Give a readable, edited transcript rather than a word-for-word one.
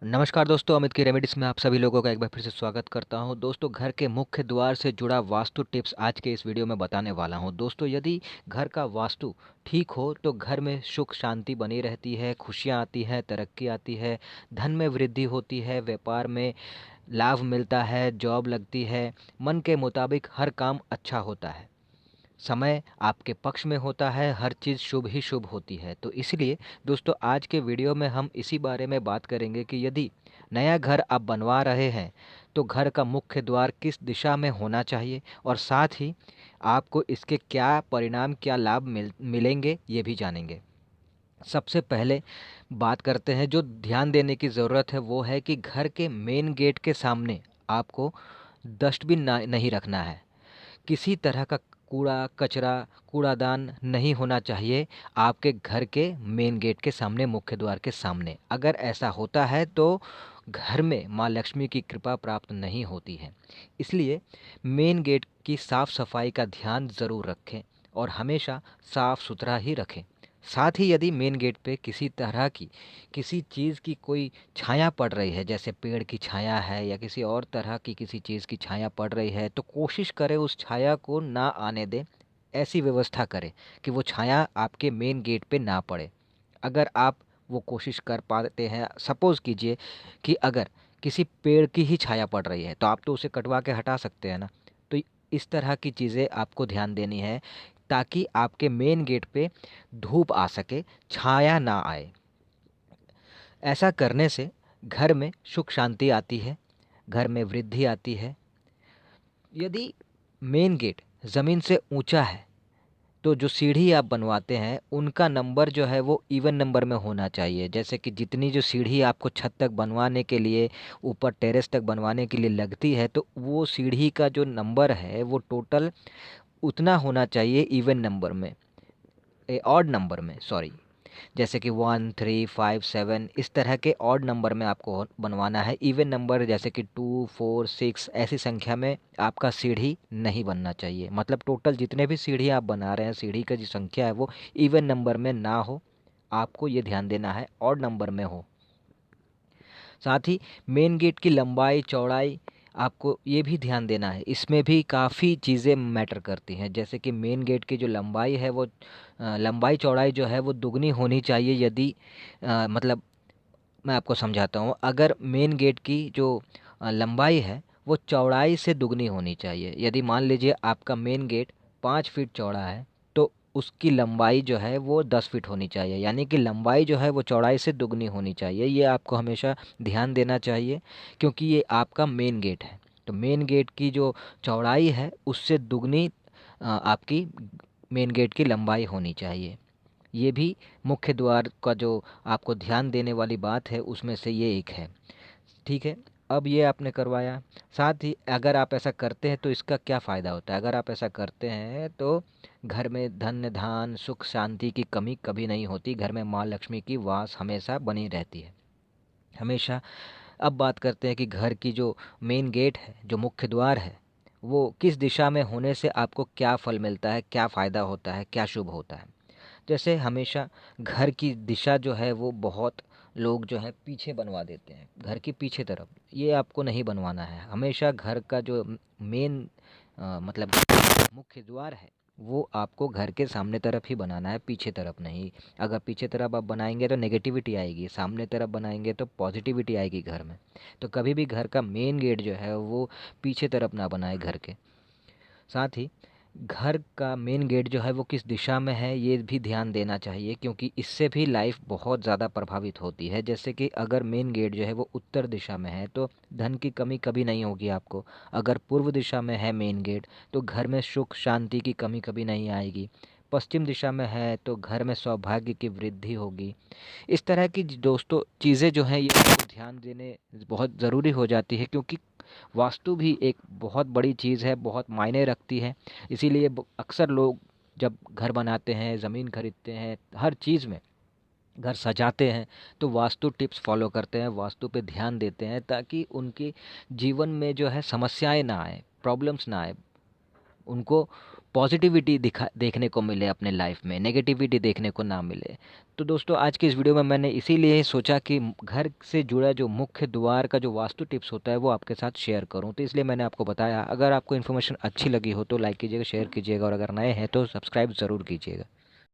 नमस्कार दोस्तों, अमित की रेमेडीज में आप सभी लोगों का एक बार फिर से स्वागत करता हूं। दोस्तों, घर के मुख्य द्वार से जुड़ा वास्तु टिप्स आज के इस वीडियो में बताने वाला हूं। दोस्तों, यदि घर का वास्तु ठीक हो तो घर में सुख शांति बनी रहती है, खुशियां आती है, तरक्की आती है, धन में वृद्धि होती है, व्यापार में लाभ मिलता है, जॉब लगती है, मन के मुताबिक हर काम अच्छा होता है, समय आपके पक्ष में होता है, हर चीज़ शुभ ही शुभ होती है। तो इसलिए दोस्तों, आज के वीडियो में हम इसी बारे में बात करेंगे कि यदि नया घर आप बनवा रहे हैं तो घर का मुख्य द्वार किस दिशा में होना चाहिए, और साथ ही आपको इसके क्या परिणाम, क्या लाभ मिलेंगे, ये भी जानेंगे। सबसे पहले बात करते हैं, जो ध्यान देने की ज़रूरत है वो है कि घर के मेन गेट के सामने आपको डस्टबिन नहीं रखना है। किसी तरह का कूड़ा कचरा, कूड़ादान नहीं होना चाहिए आपके घर के मेन गेट के सामने, मुख्य द्वार के सामने। अगर ऐसा होता है तो घर में माँ लक्ष्मी की कृपा प्राप्त नहीं होती है। इसलिए मेन गेट की साफ सफाई का ध्यान ज़रूर रखें और हमेशा साफ सुथरा ही रखें। साथ ही यदि मेन गेट पे किसी तरह की, किसी चीज़ की कोई छाया पड़ रही है, जैसे पेड़ की छाया है या किसी और तरह की किसी चीज़ की छाया पड़ रही है, तो कोशिश करें उस छाया को ना आने दें। ऐसी व्यवस्था करें कि वो छाया आपके मेन गेट पे ना पड़े। अगर आप वो कोशिश कर पाते हैं, सपोज़ कीजिए कि अगर किसी पेड़ की ही छाया पड़ रही है तो आप तो उसे कटवा के हटा सकते हैं ना। तो इस तरह की चीज़ें आपको ध्यान देनी है ताकि आपके मेन गेट पे धूप आ सके, छाया ना आए। ऐसा करने से घर में सुख शांति आती है, घर में वृद्धि आती है। यदि मेन गेट ज़मीन से ऊंचा है तो जो सीढ़ी आप बनवाते हैं उनका नंबर जो है वो इवन नंबर में होना चाहिए। जैसे कि जितनी जो सीढ़ी आपको छत तक बनवाने के लिए, ऊपर टेरेस तक बनवाने के लिए लगती है, तो वो सीढ़ी का जो नंबर है वो टोटल उतना होना चाहिए इवन नंबर में, ऑड नंबर में, सॉरी। जैसे कि 1, 3, 5, 7 इस तरह के ऑड नंबर में आपको बनवाना है। इवन नंबर जैसे कि 2, 4, 6 ऐसी संख्या में आपका सीढ़ी नहीं बनना चाहिए। मतलब टोटल जितने भी सीढ़ी आप बना रहे हैं, सीढ़ी का जो संख्या है वो इवन नंबर में ना हो। आपको ये ध्यान देना है, ऑड नंबर में हो। साथ ही मेन गेट की लंबाई चौड़ाई आपको ये भी ध्यान देना है। इसमें भी काफ़ी चीज़ें मैटर करती हैं। जैसे कि मेन गेट की जो लंबाई है वो लंबाई चौड़ाई जो है वो दुगनी होनी चाहिए। यदि मतलब मैं आपको समझाता हूँ, अगर मेन गेट की जो लंबाई है वो चौड़ाई से दुगनी होनी चाहिए। यदि मान लीजिए आपका मेन गेट 5 फीट चौड़ा है तो उसकी लंबाई जो है वो 10 फीट होनी चाहिए। यानी कि लंबाई जो है वो चौड़ाई से दुगनी होनी चाहिए। ये आपको हमेशा ध्यान देना चाहिए, क्योंकि ये आपका मेन गेट है। तो मेन गेट की जो चौड़ाई है उससे दुगनी आपकी मेन गेट की लंबाई होनी चाहिए। ये भी मुख्य द्वार का जो आपको ध्यान देने वाली बात है उसमें से ये एक है। ठीक है, अब ये आपने करवाया। साथ ही अगर आप ऐसा करते हैं तो इसका क्या फ़ायदा होता है? अगर आप ऐसा करते हैं तो घर में धन्य धान सुख शांति की कमी कभी नहीं होती। घर में माँ लक्ष्मी की वास हमेशा बनी रहती है, हमेशा। अब बात करते हैं कि घर की जो मेन गेट है, जो मुख्य द्वार है, वो किस दिशा में होने से आपको क्या फल मिलता है, क्या फ़ायदा होता है, क्या शुभ होता है। जैसे हमेशा घर की दिशा जो है वो बहुत लोग जो है पीछे बनवा देते हैं, घर की पीछे तरफ। ये आपको नहीं बनवाना है। हमेशा घर का जो मेन मतलब मुख्य द्वार है वो आपको घर के सामने तरफ ही बनाना है, पीछे तरफ नहीं। अगर पीछे तरफ आप बनाएंगे तो नेगेटिविटी आएगी, सामने तरफ बनाएंगे तो पॉजिटिविटी आएगी घर में। तो कभी भी घर का मेन गेट जो है वो पीछे तरफ ना बनाए घर के। साथ ही घर का मेन गेट जो है वो किस दिशा में है ये भी ध्यान देना चाहिए, क्योंकि इससे भी लाइफ बहुत ज़्यादा प्रभावित होती है। जैसे कि अगर मेन गेट जो है वो उत्तर दिशा में है तो धन की कमी कभी नहीं होगी आपको। अगर पूर्व दिशा में है मेन गेट तो घर में सुख शांति की कमी कभी नहीं आएगी। पश्चिम दिशा में है तो घर में सौभाग्य की वृद्धि होगी। इस तरह की दोस्तों चीज़ें जो हैं ये आपको ध्यान देने बहुत ज़रूरी हो जाती है, क्योंकि वास्तु भी एक बहुत बड़ी चीज़ है, बहुत मायने रखती है। इसीलिए अक्सर लोग जब घर बनाते हैं, ज़मीन खरीदते हैं, हर चीज़ में घर सजाते हैं तो वास्तु टिप्स फॉलो करते हैं, वास्तु पे ध्यान देते हैं, ताकि उनके जीवन में जो है समस्याएं ना आए, प्रॉब्लम्स ना आए, उनको पॉजिटिविटी दिखा देखने को मिले अपने लाइफ में, नेगेटिविटी देखने को ना मिले। तो दोस्तों आज की इस वीडियो में मैंने इसीलिए सोचा कि घर से जुड़ा जो मुख्य द्वार का जो वास्तु टिप्स होता है वो आपके साथ शेयर करूं, तो इसलिए मैंने आपको बताया। अगर आपको इन्फॉर्मेशन अच्छी लगी हो तो लाइक कीजिएगा, शेयर कीजिएगा, और अगर नए हैं तो सब्सक्राइब ज़रूर कीजिएगा।